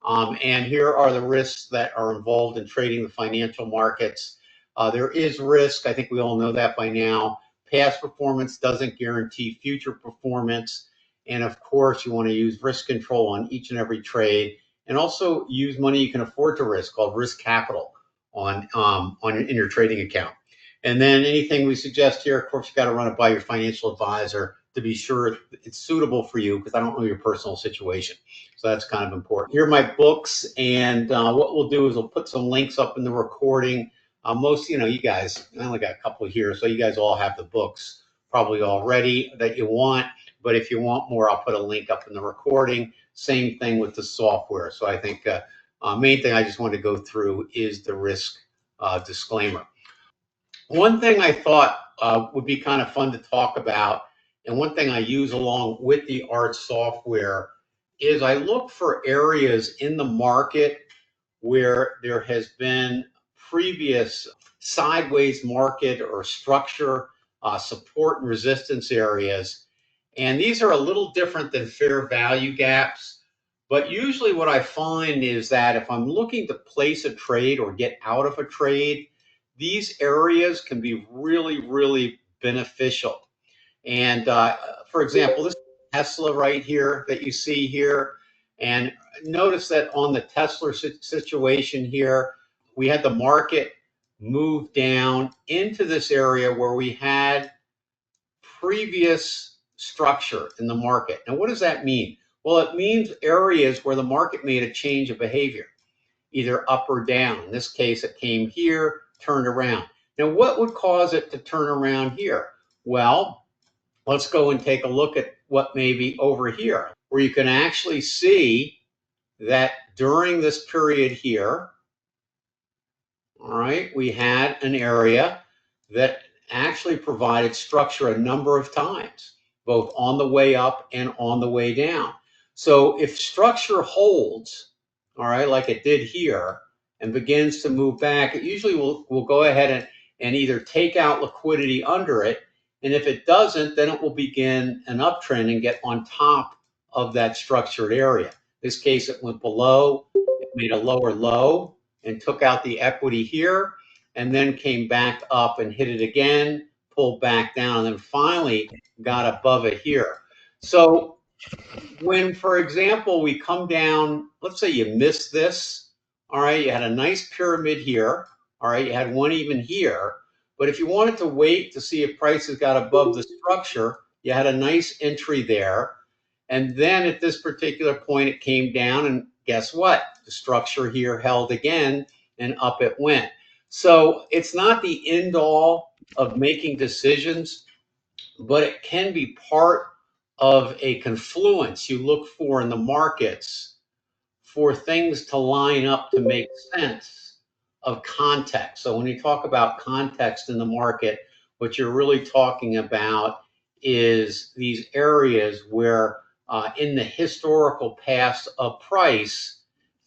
And here are the risks that are involved in trading the financial markets. There is risk. I think we all know that by now. Past performance doesn't guarantee future performance. And of course, you want to use risk control on each and every trade, and also use money you can afford to risk, called risk capital, in your trading account. And then anything we suggest here, of course, you got to run it by your financial advisor to be sure it's suitable for you, because I don't know your personal situation. So that's kind of important. Here are my books, and what we'll do is we'll put some links up in the recording. Most, you guys, I only got a couple here, so you guys all have the books probably already that you want. But if you want more, I'll put a link up in the recording. Same thing with the software. So I think main thing I just want to go through is the risk disclaimer. One thing I thought would be kind of fun to talk about, and one thing I use along with the art software, is I look for areas in the market where there has been previous sideways market or structure, support and resistance areas. And these are a little different than fair value gaps. But usually what I find is that if I'm looking to place a trade or get out of a trade, these areas can be really, really beneficial. And for example, this Tesla right here that you see here, and notice that on the Tesla situation here, we had the market move down into this area where we had previous structure in the market. Now, what does that mean? Well, it means areas where the market made a change of behavior, either up or down. In this case, it came here, turned around. Now, what would cause it to turn around here? Well, let's go and take a look at what may be over here, where you can actually see that during this period here, all right, we had an area that actually provided structure a number of times, both on the way up and on the way down. So if structure holds, all right, like it did here, and begins to move back, it usually will go ahead and either take out liquidity under it, and if it doesn't, then it will begin an uptrend and get on top of that structured area. In this case, it went below, it made a lower low and took out the equity here, and then came back up and hit it again, pulled back down, and then finally got above it here. So when, for example, we come down, let's say you missed this, all right, you had a nice pyramid here, all right, you had one even here, but if you wanted to wait to see if prices got above the structure, you had a nice entry there, and then at this particular point it came down, and guess what? The structure here held again, and up it went. So it's not the end all of making decisions, but it can be part of a confluence you look for in the markets for things to line up to make sense of context. So when you talk about context in the market, what you're really talking about is these areas where in the historical past of price,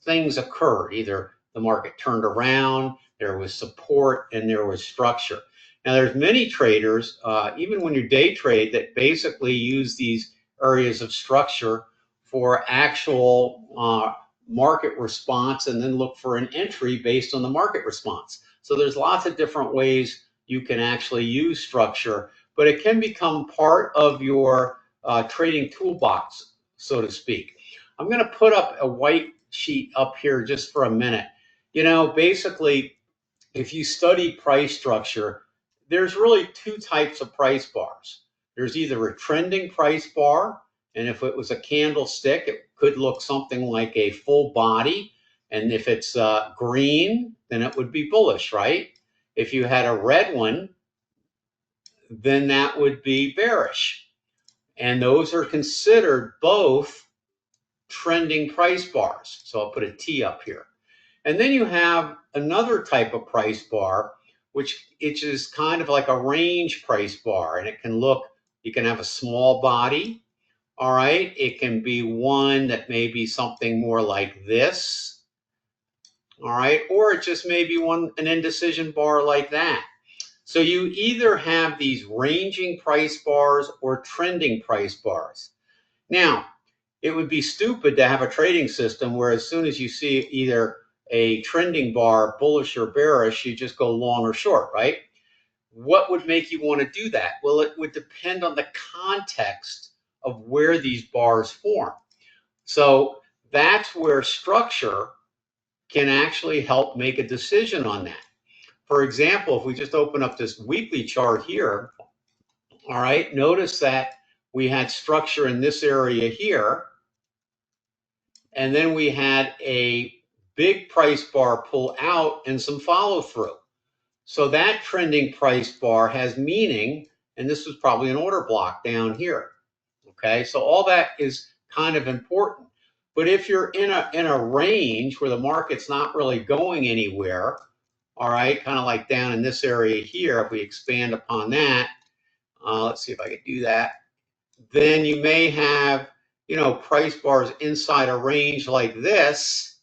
things occurred. Either the market turned around, there was support, and there was structure. Now, there's many traders, even when you day trade, that basically use these areas of structure for actual market response, and then look for an entry based on the market response. So there's lots of different ways you can actually use structure, but it can become part of your trading toolbox, so to speak. I'm going to put up a white sheet up here just for a minute. Basically, if you study price structure, there's really two types of price bars. There's either a trending price bar, and if it was a candlestick, it could look something like a full body. And if it's green, then it would be bullish, right? If you had a red one, then that would be bearish. And those are considered both trending price bars. So I'll put a T up here. And then you have another type of price bar, which is kind of like a range price bar. And it can look, you can have a small body, all right? It can be one that may be something more like this, all right? Or it just may be an indecision bar like that. So you either have these ranging price bars or trending price bars. Now, it would be stupid to have a trading system where as soon as you see either a trending bar, bullish or bearish, you just go long or short, right? What would make you want to do that? Well, it would depend on the context of where these bars form. So that's where structure can actually help make a decision on that. For example, if we just open up this weekly chart here, all right, notice that we had structure in this area here, and then we had a big price bar pull out and some follow through. So that trending price bar has meaning, and this was probably an order block down here. Okay, so all that is kind of important. But if you're in a range where the market's not really going anywhere, all right, kind of like down in this area here, if we expand upon that, let's see if I can do that, then you may have, price bars inside a range like this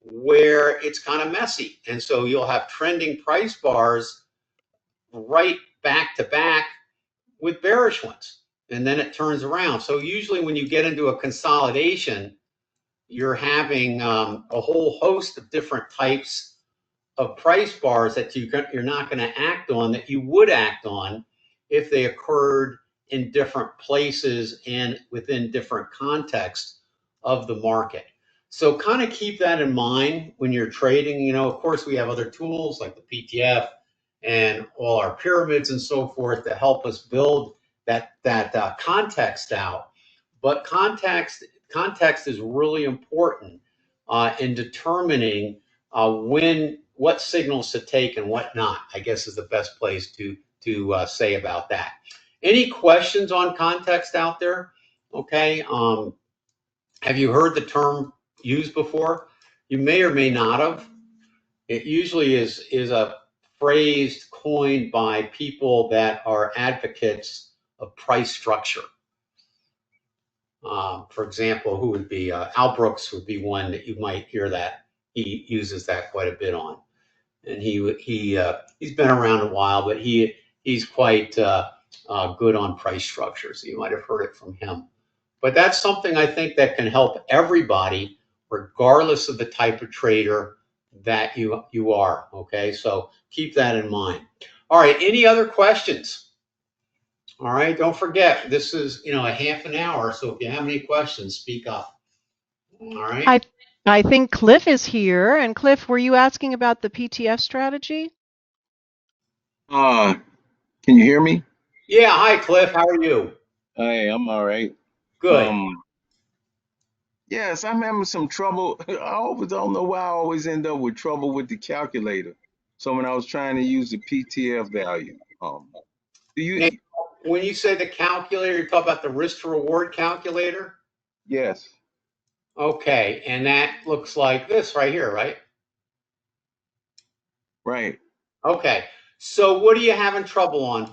where it's kind of messy. And so you'll have trending price bars right back to back with bearish ones. And then it turns around. So usually when you get into a consolidation, you're having a whole host of different types of price bars that you're not going to act on that you would act on if they occurred in different places and within different contexts of the market. So kind of keep that in mind when you're trading. Of course, we have other tools like the PTF and all our pyramids and so forth to help us build that context out. But context is really important in determining what signals to take and what not, I guess, is the best place to say about that. Any questions on context out there? Okay. Have you heard the term used before? You may or may not have. It usually is a phrase coined by people that are advocates of price structure. For example, who would be Al Brooks would be one that you might hear that he uses that quite a bit on, and he's been around a while, but he's quite good on price structure, so you might have heard it from him. But that's something I think that can help everybody, regardless of the type of trader that you are. Okay, so keep that in mind. All right, any other questions? All right, don't forget, this is a half an hour, so if you have any questions, speak up. All right. I think Cliff is here. And Cliff, were you asking about the PTF strategy? Can you hear me? Yeah, hi Cliff, how are you? Hey, I'm all right. Good. Yes, I'm having some trouble. I always don't know why I always end up with trouble with the calculator. So when I was trying to use the PTF value, do Now, you? when you say the calculator, you're talking about the risk to reward calculator? Yes, Okay, and that looks like this right here, right? right. Okay, so what are you having trouble on?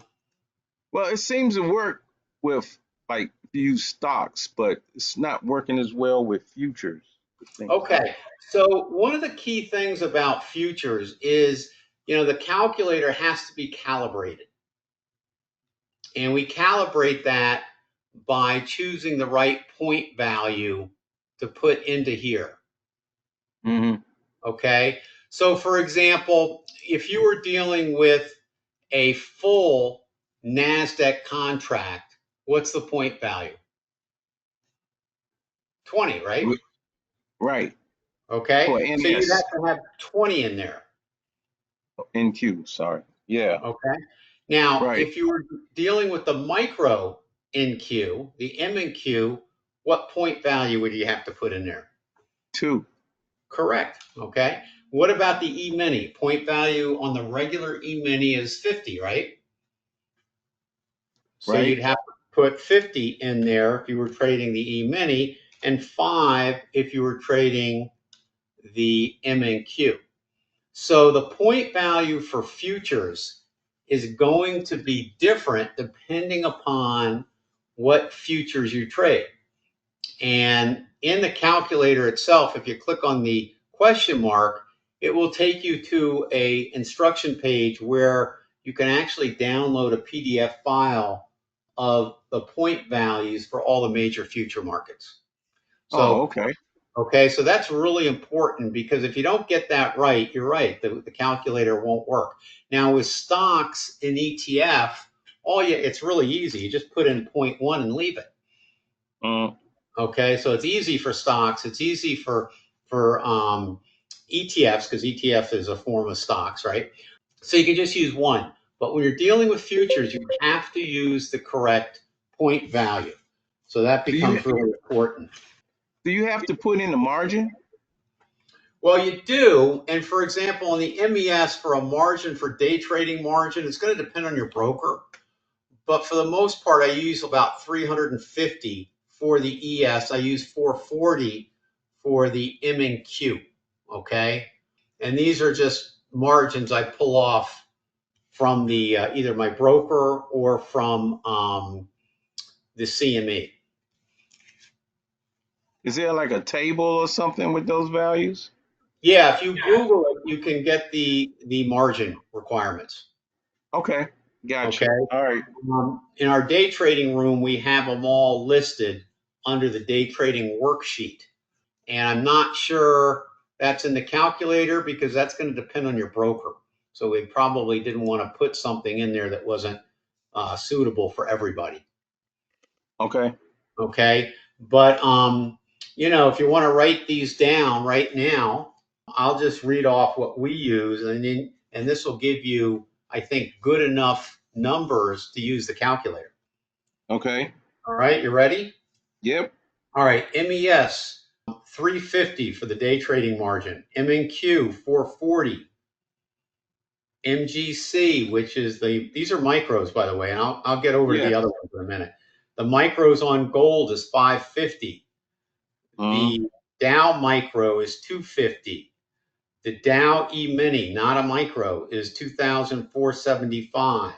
Well, it seems to work with like use stocks, but it's not working as well with futures. It seems like. Okay, so one of the key things about futures is, the calculator has to be calibrated. And we calibrate that by choosing the right point value to put into here. Mm-hmm. Okay, so for example, if you were dealing with a full NASDAQ contract, what's the point value? 20, right? Right. Okay, For so you'd NS, have to have 20 in there. NQ, sorry. Yeah, Okay, now right. if you were dealing with the micro NQ, the M and Q, what point value would you have to put in there? 2. Correct. Okay. What about the E-mini? Point value on the regular E-mini is 50, right? So Right. you'd have to put 50 in there if you were trading the E-mini, and 5 if you were trading the M&Q. So the point value for futures is going to be different depending upon what futures you trade. And in the calculator itself, if you click on the question mark, it will take you to a instruction page where you can actually download a PDF file of the point values for all the major future markets. Oh, So, okay. okay, so that's really important because if you don't get that right, you're right, the calculator won't work. Now with stocks in ETF, it's really easy. You just put in point one and leave it. Mm, Okay, so it's easy for stocks. It's easy for ETFs because ETF is a form of stocks, right? So you can just use one. But when you're dealing with futures, you have to use the correct point value. So that do you becomes really important. do you have to put in the margin? Well, you do. And for example, on the MES for a margin for day trading margin, it's going to depend on your broker. But for the most part, I use about 350 for the ES. I use 440 for the M and Q. Okay. And these are just margins I pull off from the either my broker or from the CME. Is there like a table or something with those values? Yeah, if you Google it, you can get the margin requirements. Okay, Okay. gotcha. All right. In our day trading room, we have them all listed under the day trading worksheet. And I'm not sure that's in the calculator because that's going to depend on your broker. So we probably didn't want to put something in there that wasn't suitable for everybody. Okay. Okay. But, if you want to write these down right now, I'll just read off what we use and this will give you, I think, good enough numbers to use the calculator. Okay. All right. You ready? Yep. All right. MES 350 for the day trading margin. MNQ 440. MGC, which is these are micros, by the way, and I'll get over to Yeah. the other ones in a minute. The micros on gold is 550. Mm, The Dow micro is 250. The Dow E-mini, not a micro, is 2,475.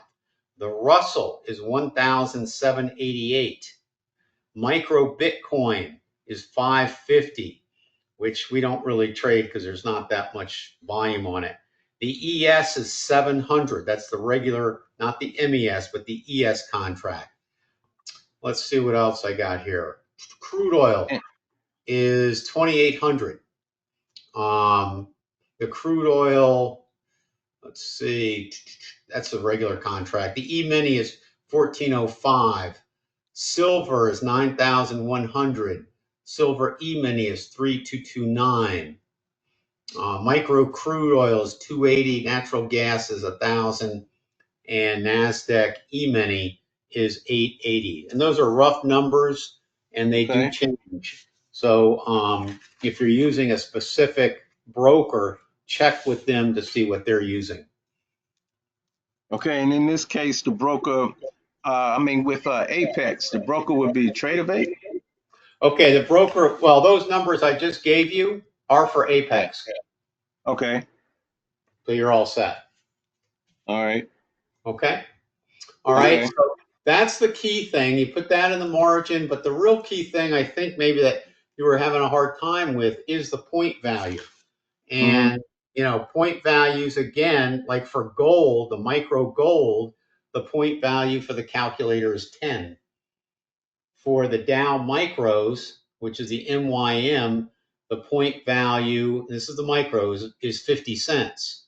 The Russell is 1,788. Micro Bitcoin is 550, which we don't really trade because there's not that much volume on it. The ES is 700. That's the regular, not the MES, but the ES contract. Let's see what else I got here. Crude oil eh, is 2,800. The crude oil, let's see, that's a regular contract. The E-mini is 1405. Silver is 9,100. Silver E-mini is 3,229. Micro crude oil is 280. Natural gas is 1,000. And NASDAQ E-mini is 880. And those are rough numbers and they do okay. change. So if you're using a specific broker, check with them to see what they're using. Okay. And in this case, the broker, with Apex, the broker would be TradeRate. Okay, the broker, well, those numbers I just gave you are for Yeah. Apex. Okay. So you're all set. All right. Okay. All right. Okay. So that's the key thing. You put that in the margin, but the real key thing I think maybe that you were having a hard time with is the point value. Mm-hmm. And, point values, again, like for gold, the micro gold, the point value for the calculator is 10. For the Dow micros, which is the MYM, the point value, this is the micros, is 50 cents.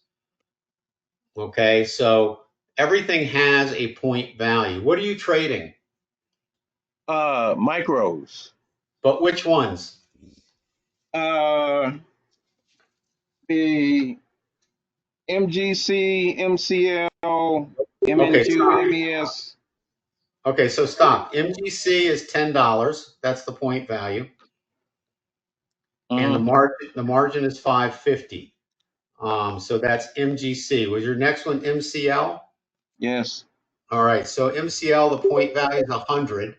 Okay, so everything has a point value. What are you trading? Micros. But which ones? Uh, the MGC, MCL, Okay, MNQ, stop. MES. Okay, so stop. MGC is $10. That's the point value. And the Mm-hmm. margin is 550. So that's MGC. Was your next one MCL? Yes. All right. So MCL, the point value is 100,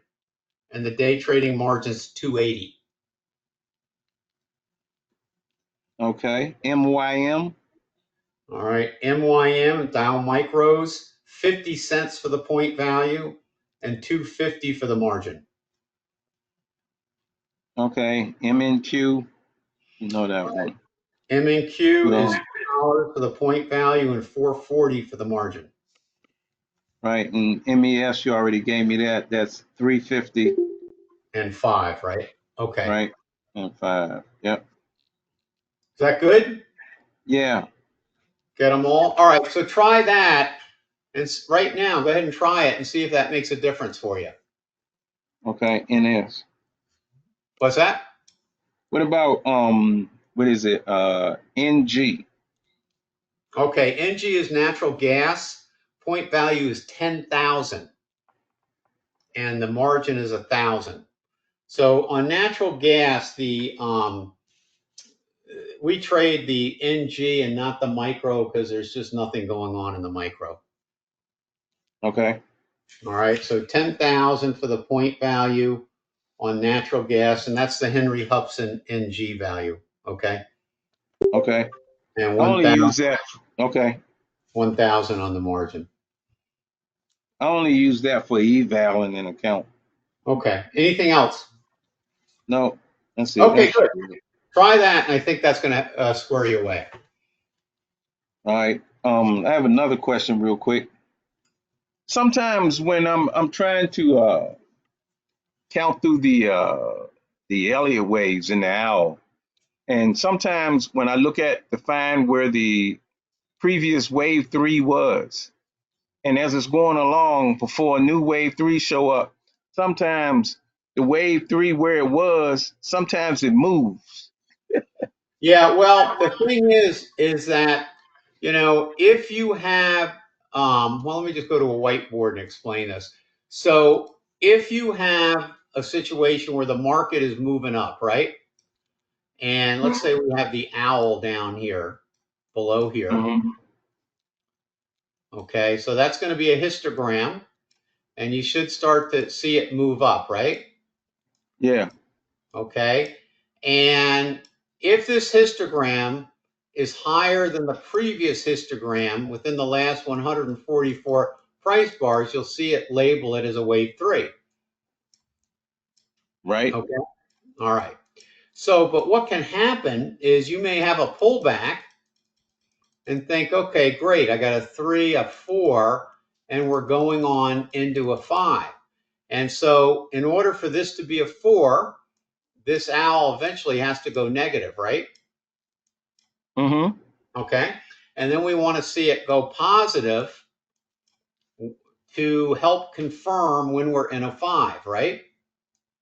and the day trading margin is 280. Okay. MYM. All right. MYM, Dow Micros, 50 cents for the point value and 250 for the margin. Okay. MNQ. You know that one. MNQ is No. $2 for the point value and 440 for the margin. Right. And MES, you already gave me that. That's 350. And 5, right? Okay. Right. and 5. Yep. Is that good? Yeah. Get them all? All right, so try that. And right now, go ahead and try it and see if that makes a difference for you. Okay. NS. What's that? What about what is it? NG. Okay, NG is natural gas. Point value is 10,000 and the margin is 1,000. So on natural gas, we trade the NG and not the micro because there's just nothing going on in the micro. Okay. All right, so 10,000 for the point value on natural gas, and that's the Henry Hubson NG value. Okay, Okay. and I only use that. Okay. 1,000 on the margin. I only use that for eval in an account. Okay, anything else? No, that's it. Okay, That's good. it. Try that, and I think that's going to square you away. All right. I have another question real quick. Sometimes when I'm trying to count through the Elliott waves in the owl, and sometimes when I look at to find where the previous wave 3 was, and as it's going along before a new wave 3 show up, sometimes the wave 3 where it was, sometimes it moves. Yeah, well, the thing is that, if you have, well, let me just go to a whiteboard and explain this. So if you have a situation where the market is moving up, right? And let's say we have the owl down here, below here. Mm-hmm. Okay, so that's going to be a histogram, and you should start to see it move up, right? Yeah. Okay, and if this histogram is higher than the previous histogram within the last 144 price bars, you'll see it label it as a wave 3. Right. Okay, all right. So, but what can happen is you may have a pullback and think, okay, great, I got a 3, a 4, and we're going on into a 5. And so in order for this to be a 4, this owl eventually has to go negative, right? Mm-hmm. Okay. And then we want to see it go positive to help confirm when we're in a 5, right?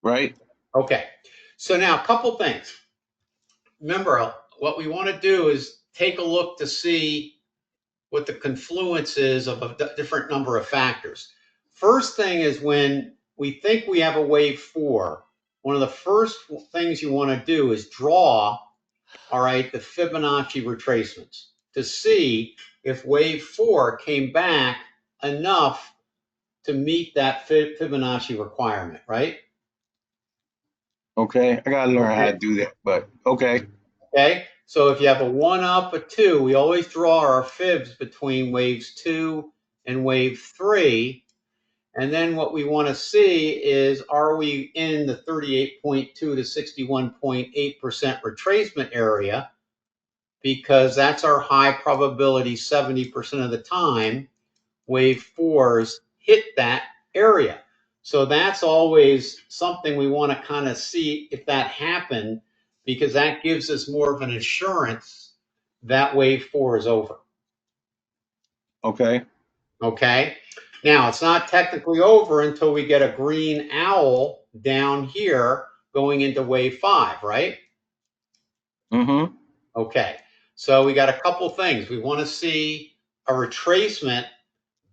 Right. Okay. So now a couple things. Remember, what we want to do is take a look to see what the confluence is of a different number of factors. First thing is when we think we have a wave 4, one of the first things you want to do is draw, all right, the Fibonacci retracements to see if wave 4 came back enough to meet that Fibonacci requirement, right? Okay. I gotta learn how Okay. to do that, but okay. Okay. So if you have a 1 up, a 2, we always draw our fibs between waves 2 and wave 3. And then what we want to see is, are we in the 38.2 to 61.8% retracement area? Because that's our high probability 70% of the time wave 4s hit that area. So that's always something we want to kind of see if that happened, because that gives us more of an assurance that wave 4 is over. Okay. Okay. Now, it's not technically over until we get a green owl down here going into wave 5, right? Mm-hmm. Okay. So we got a couple things. We want to see a retracement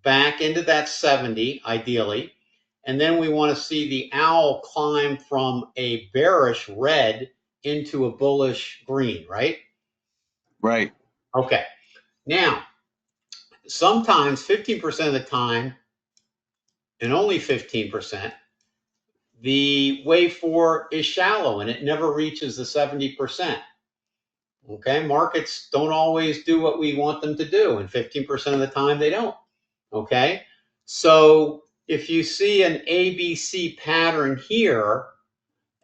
back into that 70, ideally. And then we want to see the owl climb from a bearish red into a bullish green, right? Right. Okay. Now, sometimes 15% of the time, and only 15%, the wave 4 is shallow and it never reaches the 70%. Okay, markets don't always do what we want them to do, and 15% of the time they don't. Okay, so if you see an ABC pattern here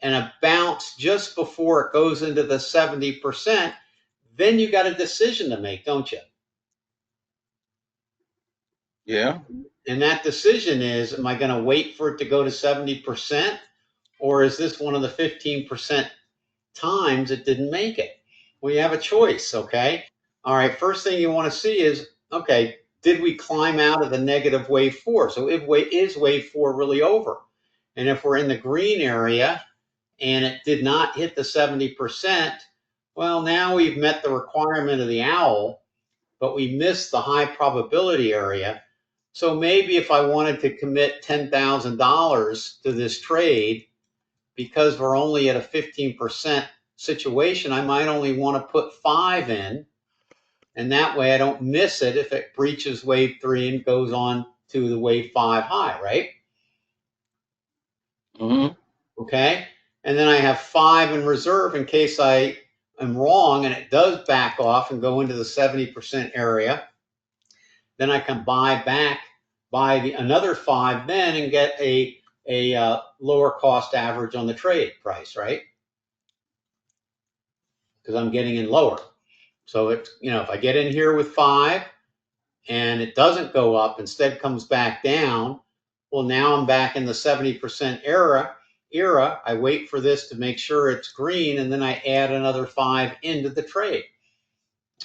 and a bounce just before it goes into the 70%, then you got a decision to make, don't you? Yeah. And that decision is, am I going to wait for it to go to 70%? Or is this one of the 15% times it didn't make it. Well, you have a choice, okay? All right, first thing you want to see is, okay, did we climb out of the negative wave 4? So is wave 4 really over? And if we're in the green area and it did not hit the 70%, well, now we've met the requirement of the owl, but we missed the high probability area. So maybe if I wanted to commit $10,000 to this trade, because we're only at a 15% situation, I might only want to put 5 in, and that way I don't miss it if it breaches wave 3 and goes on to the wave 5 high, right? Mm-hmm. Okay, and then I have 5 in reserve in case I am wrong and it does back off and go into the 70% area. Then I can buy another 5 then and get a lower cost average on the trade price, right? Because I'm getting in lower. So it's, if I get in here with 5 and it doesn't go up, instead comes back down, well, now I'm back in the 70% era. I wait for this to make sure it's green, and then I add another 5 into the trade.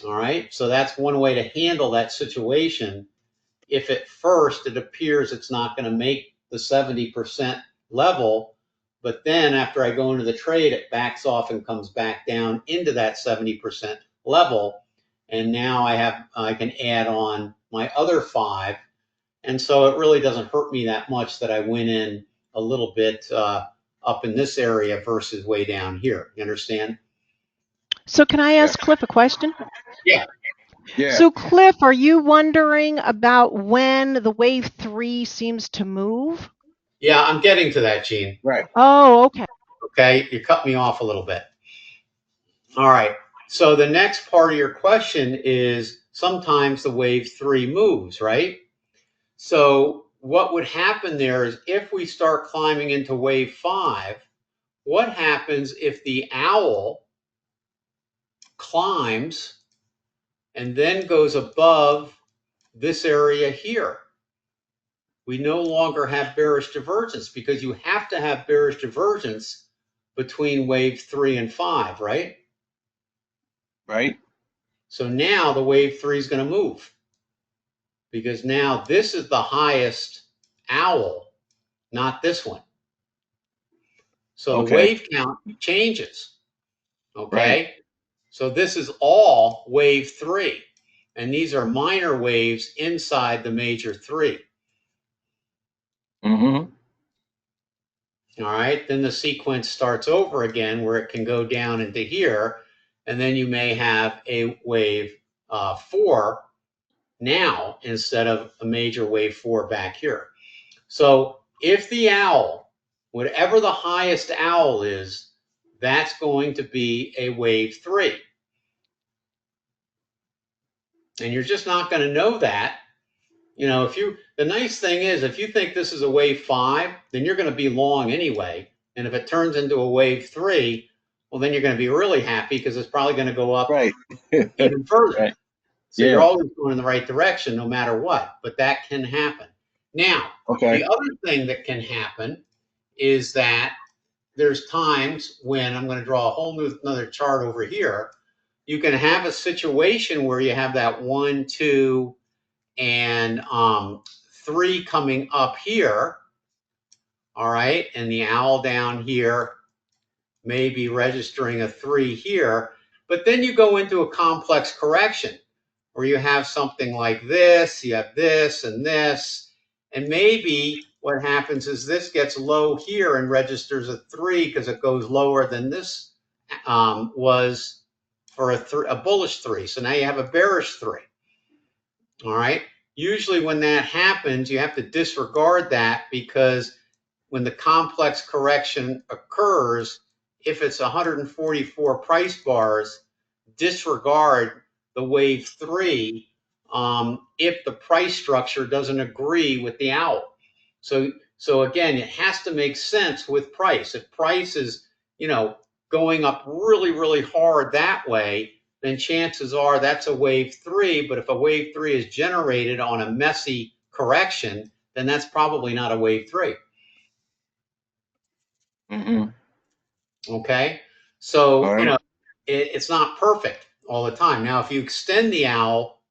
All right, so that's one way to handle that situation. If at first it appears it's not going to make the 70% level, but then after I go into the trade, it backs off and comes back down into that 70% level. And now I can add on my other 5. And so it really doesn't hurt me that much that I went in a little bit up in this area versus way down here. You understand? So can I ask Cliff a question? Yeah. Yeah. So Cliff, are you wondering about when the wave 3 seems to move? Yeah, I'm getting to that, Gene. Right. Oh, okay. Okay, you cut me off a little bit. All right. So the next part of your question is sometimes the wave 3 moves, right? So what would happen there is if we start climbing into wave 5, what happens if the owl climbs and then goes above this area here? We no longer have bearish divergence because you have to have bearish divergence between wave 3 and 5, right? Right. So now the wave 3 is going to move because now this is the highest owl, not this one. So the Okay. wave count changes. Okay. Right. So this is all wave 3. And these are minor waves inside the major 3. Mm-hmm. All right. Then the sequence starts over again where it can go down into here. And then you may have a wave 4 now instead of a major wave 4 back here. So if the owl, whatever the highest owl is, that's going to be a wave 3. And you're just not going to know that. The nice thing is, if you think this is a wave 5, then you're going to be long anyway. And if it turns into a wave 3, well, then you're going to be really happy because it's probably going to go up Right. even further. Right. So you're Yeah. always going in the right direction no matter what, but that can happen. Now, Okay. the other thing that can happen is that there's times when I'm going to draw a whole another chart over here. You can have a situation where you have that 1, 2, and 3 coming up here. All right, and the owl down here may be registering a 3 here, but then you go into a complex correction where you have something like this, you have this, and maybe what happens is this gets low here and registers a 3 because it goes lower than this was for a bullish 3. So now you have a bearish 3. All right. Usually when that happens, you have to disregard that because when the complex correction occurs, if it's 144 price bars, disregard the wave 3 if the price structure doesn't agree with the owl. So again, it has to make sense with price. If price is, going up really, really hard that way, then chances are that's a wave 3. But if a wave 3 is generated on a messy correction, then that's probably not a wave 3. Mm-hmm. Okay. All So, right. it's not perfect all the time. Now, if you extend the owl,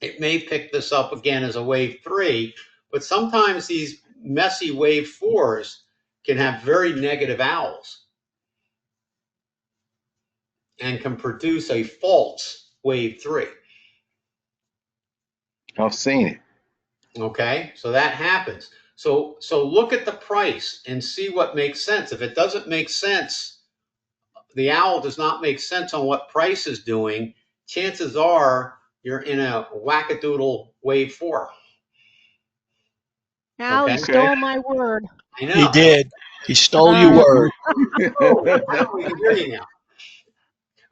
it may pick this up again as a wave 3, but sometimes these messy wave 4s can have very negative owls and can produce a false wave 3. I've seen it. Okay, so that happens. So look at the price and see what makes sense. If it doesn't make sense, the owl does not make sense on what price is doing, chances are you're in a wackadoodle wave 4. Al, Okay, you Okay. stole my word. I He know. did. He stole your Uh, word. Oh, I don't even hear you now.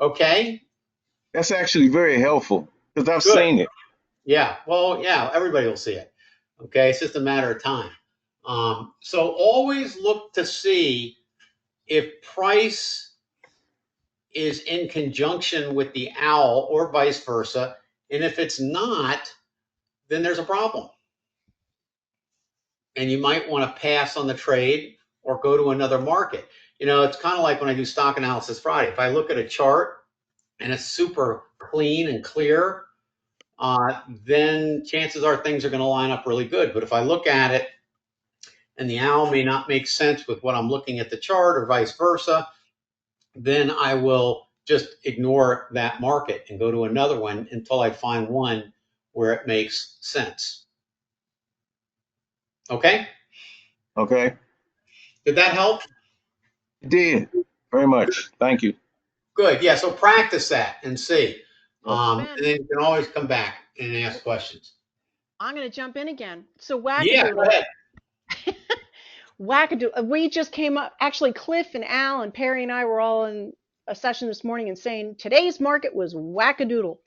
Okay, That's actually very helpful because I've good. seen it. Yeah, well, yeah, everybody will see it. Okay, it's just a matter of time. So always look to see if price is in conjunction with the owl or vice versa. And if it's not, then there's a problem. And you might want to pass on the trade or go to another market. It's kind of like when I do stock analysis Friday. If I look at a chart and it's super clean and clear, then chances are things are going to line up really good. But if I look at it and the owl may not make sense with what I'm looking at the chart or vice versa, then I will just ignore that market and go to another one until I find one where it makes sense. Okay? Okay. Did that help? It did. Very much. Thank you. Good. Yeah. So practice that and see. Yep. And then you can always come back and ask questions. I'm going to jump in again. So Yeah. Go wackadoodle. ahead. Wackadoodle. We just came up. Actually, Cliff and Al and Perry and I were all in a session this morning and saying today's market was wackadoodle.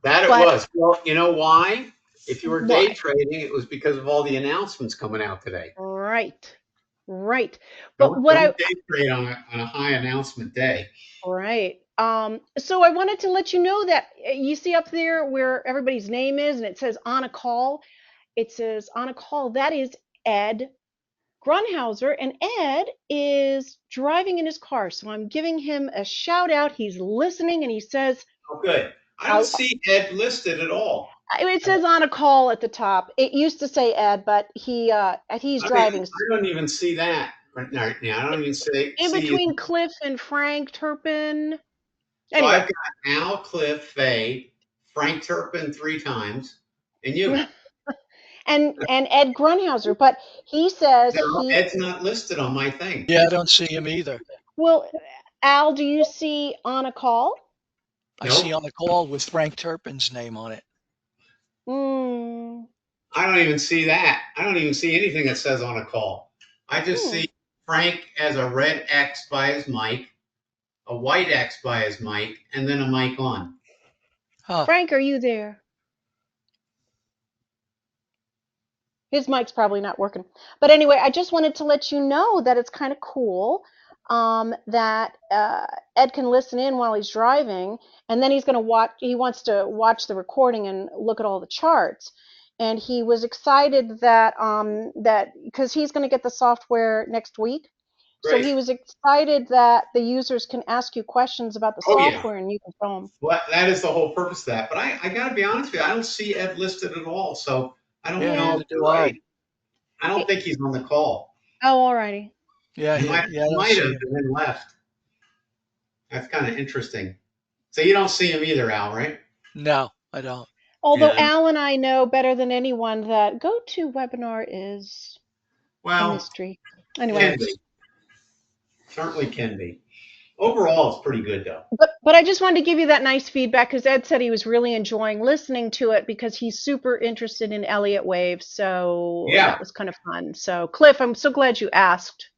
That it But was. Well, you know why? If you were day why? trading, it was because of all the announcements coming out today. Right. Right. But Don't what I don't day trade on a high announcement day. right. So I wanted to let you know that you see up there where everybody's name is and it says on a call. It says on a call. That is Ed Grunhauser, and Ed is driving in his car. So I'm giving him a shout out. He's listening and he says, Oh, good. I don't I, see Ed listed at all. it says on a call at the top. It used to say Ed, but he's driving I don't even see that right now. I don't even in see. between Cliff and Frank Turpin. So I've Anyway, got Al, Cliff, Faye, Frank Turpin 3 times, and you. and Ed Grunhauser, but he says No, he Ed's not listed on my thing. Yeah, I don't see him either. well. Al, do you see on a call? I see Nope. on the call with Frank Turpin's name on it. Hmm. I don't even see that. I don't even see anything that says on a call. I just Hmm. see Frank as a red X by his mic, a white X by his mic, and then a mic on. Huh. Frank, are you there? His mic's probably not working. But anyway, I just wanted to let you know that it's kind of cool that Ed can listen in while he's driving, and then he's going to watch. He wants to watch the recording and look at all the charts. And he was excited that because he's going to get the software next week, so he Great. was excited that the users can ask you questions about the Oh yeah. software and you can tell them. Well, that is the whole purpose of that. But I got to be honest with you, I don't see Ed listed at all. So I don't Yeah, know Yeah. if neither you're do I. right. I don't think he's on the call. Oh, alrighty. Yeah, He I don't might have see him. and then left. That's kind of interesting. So you don't see him either, Al, right? No, I don't. Although Yeah. Al and I know better than anyone that GoToWebinar is a Well, mystery. Anyway, can be. Certainly can be. Overall, it's pretty good though. but I just wanted to give you that nice feedback because Ed said he was really enjoying listening to it because he's super interested in Elliott Wave. So Yeah. that was kind of fun. So Cliff, I'm so glad you asked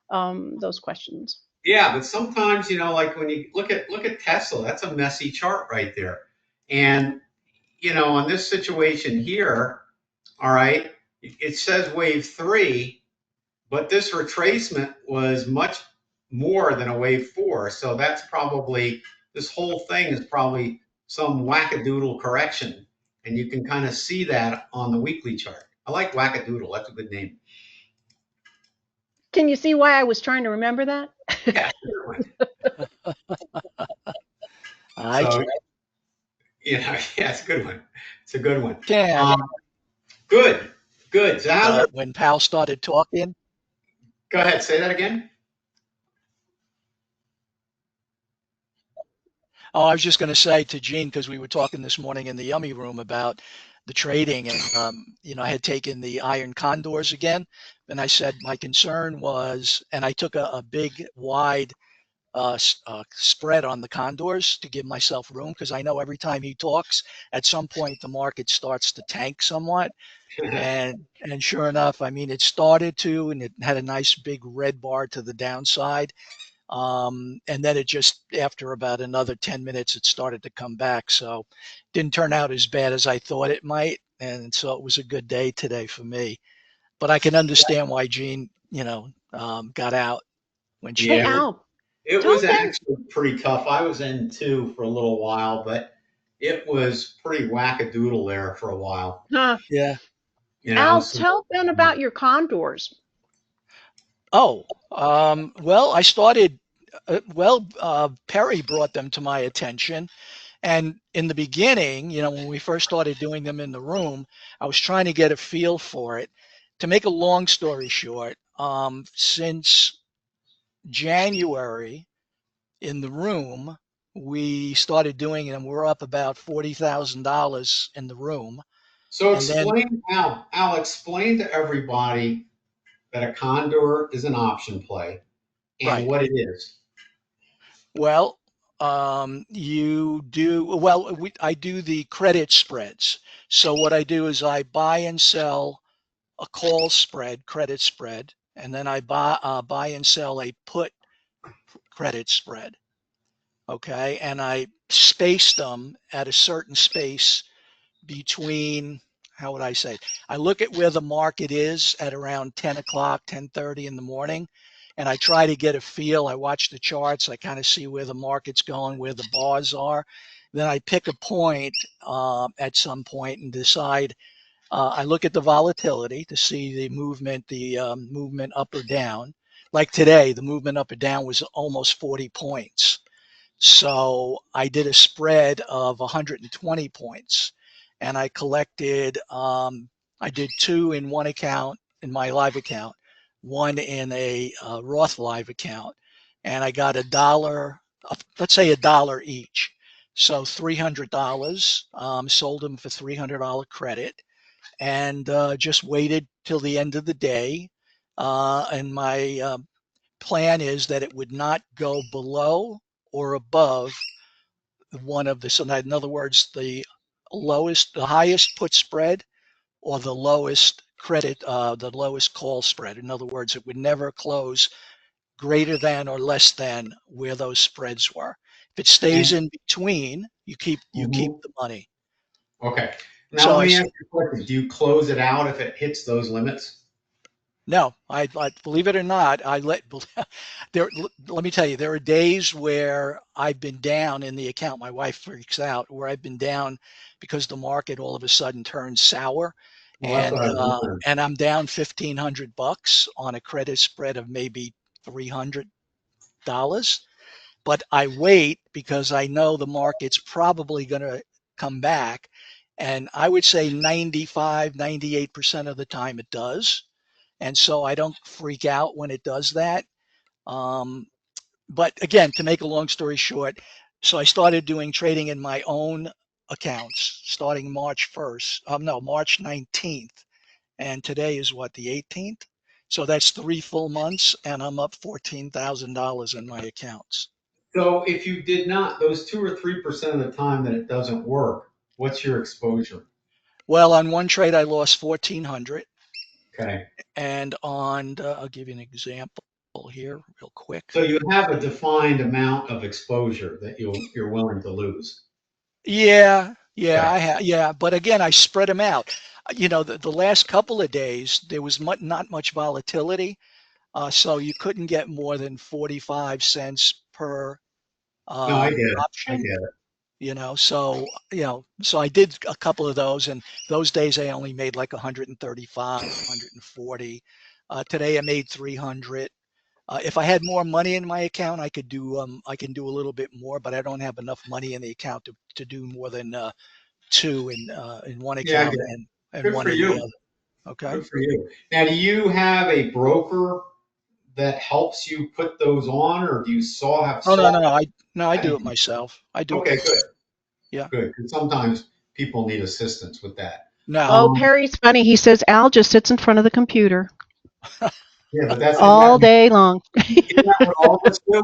those questions. Yeah, but sometimes, like when you look at Tesla, that's a messy chart right there. And on this situation here, all right, it says wave 3, but this retracement was much more than a wave 4. So that's probably this whole thing is probably some wackadoodle correction. And you can kind of see that on the weekly chart. I like wackadoodle. That's a good name. Can you see why I was trying to remember that? Yeah, good one. I So, yeah, it's a good one. It's a good one. can. Good, good. So how's it? When Powell started talking, Go ahead, say that again. oh, I was just going to say to Gene, because we were talking this morning in the yummy room about the trading, and I had taken the iron condors again, and I said my concern was, and I took a big wide spread on the condors to give myself room, because I know every time he talks, at some point the market starts to tank somewhat, and sure enough, I mean it started to, and it had a nice big red bar to the downside. And then it just, after about another 10 minutes, it started to come back. So didn't turn out as bad as I thought it might. And so it was a good day today for me. But I can understand why Gene, got out when she Hey, Yeah, did. Al, it was tell Ben. actually pretty tough. I was in too for a little while, but it was pretty wackadoodle there for a while. Yeah. Al, So, tell Ben about your condors. Oh, well, I started, Perry brought them to my attention. And in the beginning, when we first started doing them in the room, I was trying to get a feel for it. To make a long story short, since January in the room, we started doing them. We're up about $40,000 in the room. so And then, explain, Al, explain to everybody that a condor is an option play and right. what it is. Well, you do, well, I do the credit spreads. So what I do is I buy and sell a call spread, credit spread, and then I buy and sell a put credit spread. Okay. And I space them at a certain space between, how would I say, I look at where the market is at around 10 o'clock, 10:30 in the morning, and I try to get a feel. I watch the charts. I kind of see where the market's going, where the bars are. Then I pick a point at some point and decide. I look at the volatility to see the movement up or down. Like today, the movement up or down was almost 40 points. So I did a spread of 120 points, and I did two in one account, in my live account, one in a Roth live account, and I got let's say $1 each. So $300, sold them for $300 credit, and just waited till the end of the day. And my plan is that it would not go below or above one of the, so in other words, the highest put spread or the lowest the lowest call spread. In other words, it would never close greater than or less than where those spreads were. If it stays And in between, you keep mhm. the money. Okay. Now So let me ask you a question. Do you close it out if it hits those limits? no, I believe it or not, there. Let me tell you, there are days where I've been down in the account. My wife freaks out where I've been down because the market all of a sudden turns sour, Well, that's what I was wondering. and I'm down $1,500 on a credit spread of maybe $300. But I wait because I know the market's probably going to come back, and I would say 95, 98% of the time it does, and so I don't freak out when it does that. Um, but again, to make a long story short, so I started doing trading in my own accounts starting March 1st. No, March 19th, and today is what, the 18th. So that's 3 full months, and I'm up $14,000 in my accounts. So if you did not, those 2 or 3% of the time that it doesn't work, what's your exposure? Well, on one trade I lost 1,400, Okay. and I'll give you an example here real quick. So you have a defined amount of exposure that you're willing to lose. Yeah, yeah, Okay. yeah. But again, I spread them out. The last couple of days there was not much volatility, so you couldn't get more than 45 cents per No, I get it. I get option. it. So I did a couple of those, and those days I only made like 135, 140. Today I made 300. If I had more money in my account, I can do a little bit more, but I don't have enough money in the account to do more than two in one Yeah, I account get it. and Good one for in the you. other. Okay. Good for you. Now, do you have a broker that helps you put those on, or do you have Oh, no, soft? I do it myself. I do it Okay, good, myself. Yeah. good. 'Cause sometimes people need assistance with that. No. Oh, Um, Perry's funny. He says Al just sits in front of the computer yeah, but that's isn't all day long. that what all of us do?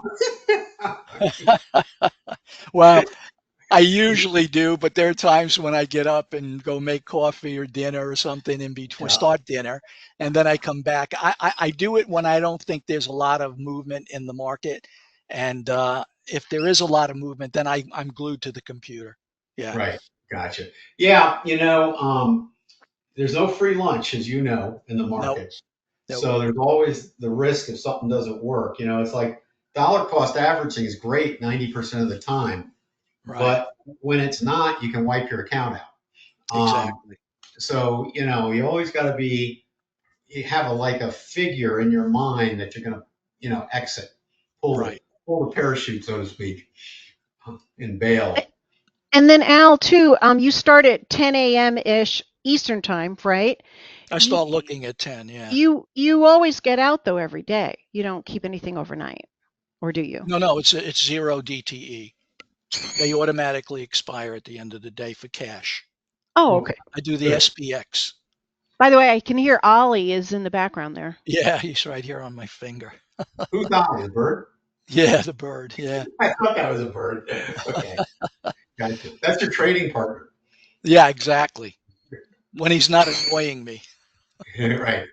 Well, I usually do, but there are times when I get up and go make coffee or dinner or something in between, Yeah, start dinner, and then I come back. I do it when I don't think there's a lot of movement in the market. And if there is a lot of movement, then I'm glued to the computer. Yeah. right. Gotcha. Yeah, there's no free lunch, as you know, in the No, markets. no. So there's always the risk if something doesn't work. It's like dollar cost averaging is great 90% of the time, Right. but when it's not, you can wipe your account out. Exactly. So you always got to you have a figure in your mind that you're going to exit, Right. pull the parachute, so to speak, and bail. And then Al, too, you start at 10 a.m. ish Eastern time, right? I You, start looking at 10. Yeah. you always get out though every day. You don't keep anything overnight, or do you? No, it's zero DTE. They automatically expire at the end of the day for cash. Oh, Okay, okay. I do the good. SPX. By the way, I can hear Ollie is in the background there. Yeah, he's right here on my finger. Who thought it was a bird? Yeah, the bird. Yeah. I thought that was a bird. Okay, gotcha. That's your trading partner. Yeah, exactly. When he's not annoying me. Right.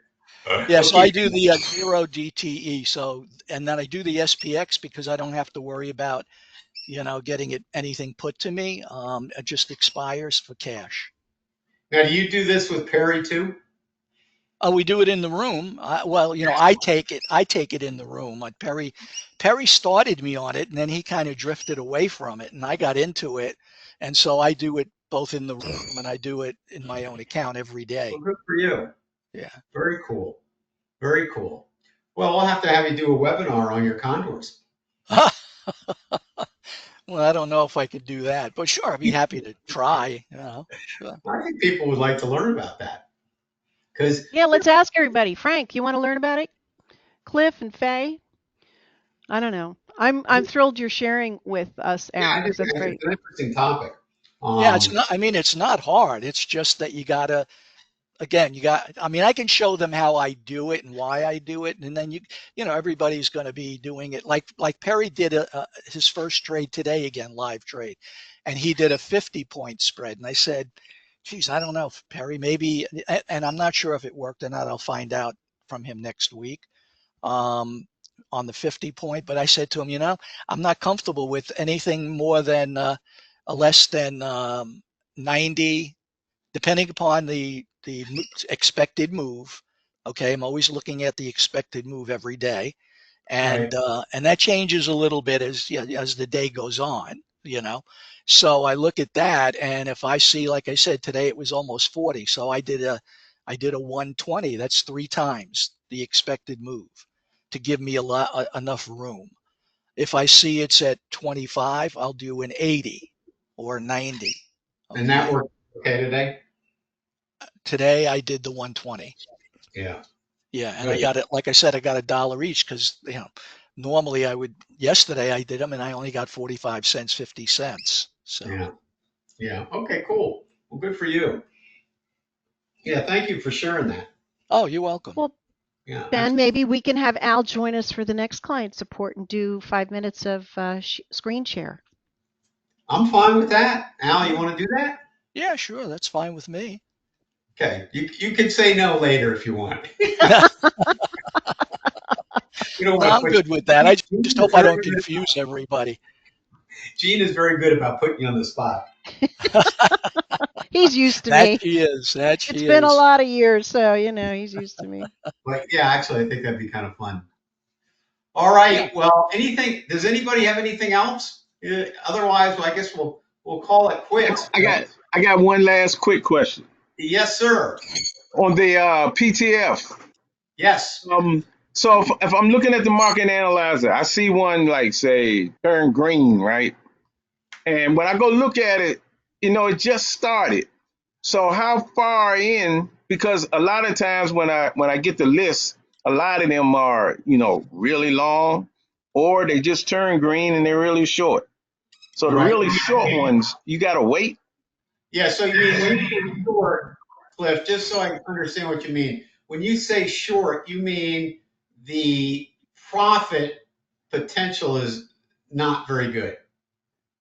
Yeah, so Okay. I do the zero DTE. So, and then I do the SPX because I don't have to worry about, getting anything put to me. It just expires for cash. Now, do you do this with Perry too? Oh, we do it in the room. Well, I take it in the room. Like Perry started me on it, and then he kind of drifted away from it, and I got into it, and so I do it both in the room and I do it in my own account every Well, day. good for you. Yeah. Very cool. Very cool. Well, we'll have to have you do a webinar on your condors. Well, I don't know if I could do that, but sure, I'd be happy to try. Sure. I think people would like to learn about that because Yeah, let's ask everybody. Frank, you want to learn about it? Cliff and Faye? I don't know. I'm thrilled you're sharing with us, Al, yeah, because that's I think great. it's an interesting topic. Yeah, it's Um, not. I mean, it's not hard. It's just that you gotta again, I mean, I can show them how I do it and why I do it. And then everybody's going to be doing it. Like Perry did his first trade today, again, live trade, and he did a 50-point spread. And I said, geez, I don't know, Perry, maybe, and I'm not sure if it worked or not. I'll find out from him next week on the 50-point. But I said to him, I'm not comfortable with anything more than a less than 90, depending upon the expected move. Okay, I'm always looking at the expected move every day, right. and that changes a little bit as the day goes on. So I look at that, and if I see, like I said today, it was almost 40, so I did a 120. That's 3 times the expected move to give me enough room. If I see it's at 25, I'll do an 80 or 90. And that Okay. worked okay today? Today I did the 120. Yeah. Yeah, and I Good. got it. Like I said, I got $1 each because normally I would. Yesterday I did them, and I only got 45 cents, 50 cents. So, Yeah. Yeah. Okay, cool. Well, good for you. Yeah, thank you for sharing that. oh, you're welcome. Well, Yeah, Ben, maybe we can have Al join us for the next client support and do 5 minutes of screen share. I'm fine with that. Al, you Yeah, want to do that? yeah, sure, that's fine with me. Okay. You can say no later if you want. No, You don't want to I'm push. good with that. I Gene just is hope I very don't good. confuse everybody. Gene is very good about putting you on the spot. He's used to That me. she is. That It's she been a is. lot of years, so he's used to me. But yeah, actually, I think that'd be kind of fun. All Yeah. right. Well, does anybody have anything else? Otherwise, well, I guess we'll call it quits. I got one last quick question Yes, sir. on the PTF. Yes. So if I'm looking at the market analyzer, I see one like say turn green, right? And when I go look at it, it just started. So how far in? Because a lot of times when I get the list, a lot of them are really long, or they just turn green and they're really short. So the Right. really short ones, you gotta wait. Yeah. So you mean when you say short, Cliff, just so I understand what you mean. When you say short, you mean the profit potential is not very good.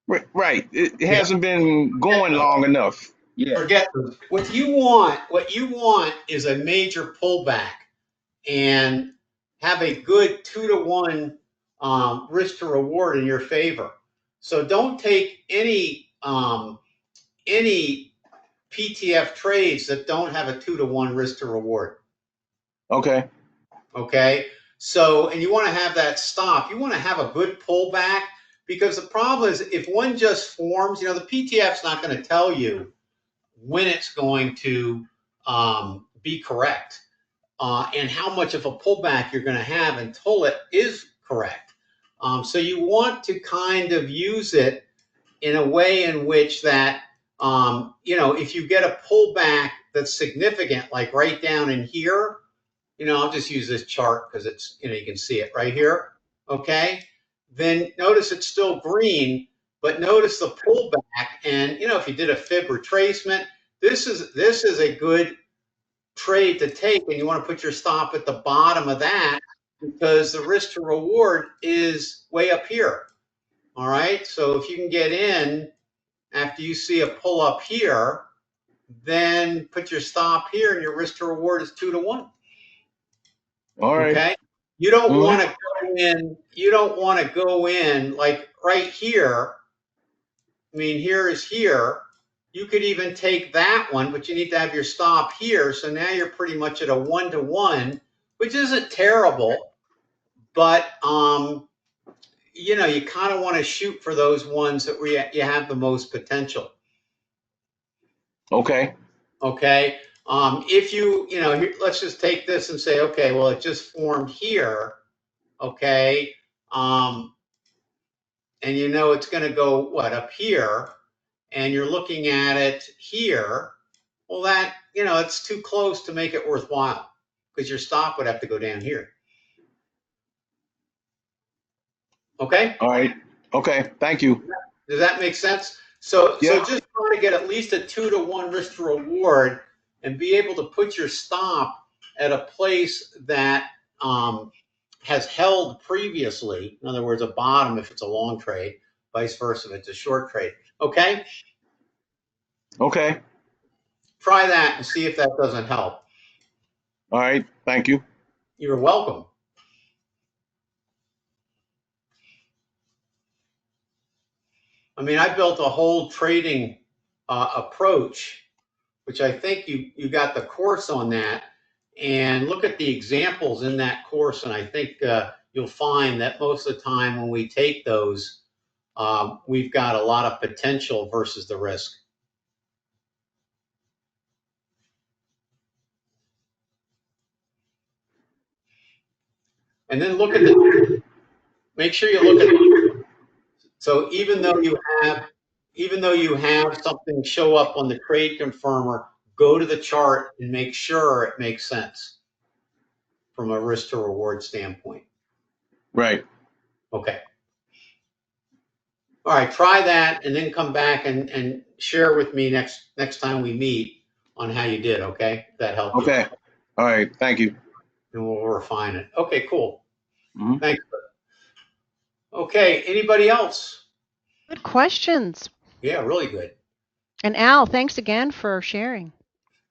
Right. It Yeah. hasn't been going long enough. Yeah. Forget those. What you want is a major pullback and have a good 2-to-1 risk to reward in your favor. So don't take any PTF trades that don't have a 2-to-1 risk to reward. Okay. Okay. So, and you want to have that stop. You want to have a good pullback, because the problem is if one just forms, the PTF's not going to tell you when it's going to be correct, and how much of a pullback you're going to have until it is correct. So you want to kind of use it in a way in which that, if you get a pullback that's significant, like right down in here, I'll just use this chart because it's, you can see it right here. Okay. Then notice it's still green, but notice the pullback. And, if you did a fib retracement, this is a good trade to take, and you want to put your stop at the bottom of that because the risk to reward is way up here. All right. So if you can get in after you see a pull up here, then put your stop here and your risk to reward is 2-to-1. All right. Okay. You don't Mhm. want to go in. You don't want to go in like right here. I mean, here is here. You could even take that one, but you need to have your stop here. So now you're pretty much at a 1-to-1, which isn't terrible, but you kind of want to shoot for those ones that you have the most potential. Okay. Okay. If let's just take this and say, okay, well, it just formed here. Okay. And it's going to go up here, and you're looking at it here. Well, that, it's too close to make it worthwhile because your stop would have to go down here. Okay. All right. Okay. Thank you. Does that make sense? So Yeah. just try to get at least a 2-to-1 risk to reward and be able to put your stop at a place that has held previously. In other words, a bottom if it's a long trade, vice versa if it's a short trade. Okay? Okay. Try that and see if that doesn't help. All right. Thank you. You're welcome. I mean, I built a whole trading approach, which I think you got the course on that. And look at the examples in that course, and I think you'll find that most of the time when we take those, we've got a lot of potential versus the risk. And then make sure you look at. So even though you have something show up on the trade confirmer, go to the chart and make sure it makes sense from a risk to reward standpoint. Right. Okay. All right, try that and then come back and share with me next time we meet on how you did, okay? If that helped you. Okay. All right. Thank you. And we'll refine it. Okay, cool. Mhm. Thanks. Okay, anybody else? Good questions. Yeah, really good. And Al, thanks again for sharing.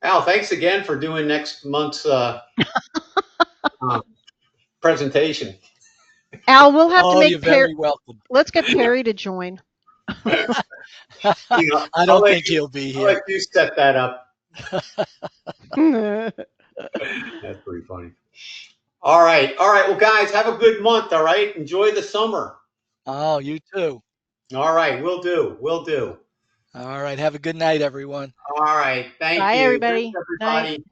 Al, thanks again for doing next month's presentation. Al, we'll have to Oh, you're make very welcome. let's get Perry to join. I don't think he'll be I'll let here. you set that up. That's pretty funny. All right. Well, guys, have a good month. All right. Enjoy the summer. Oh, you too. All right. Will do. All right. Have a good night, everyone. All right. Thank Bye, you. everybody. Thanks, Night. everybody.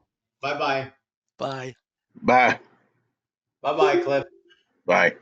Bye-bye. Bye. Bye. Bye-bye, Cliff. Bye.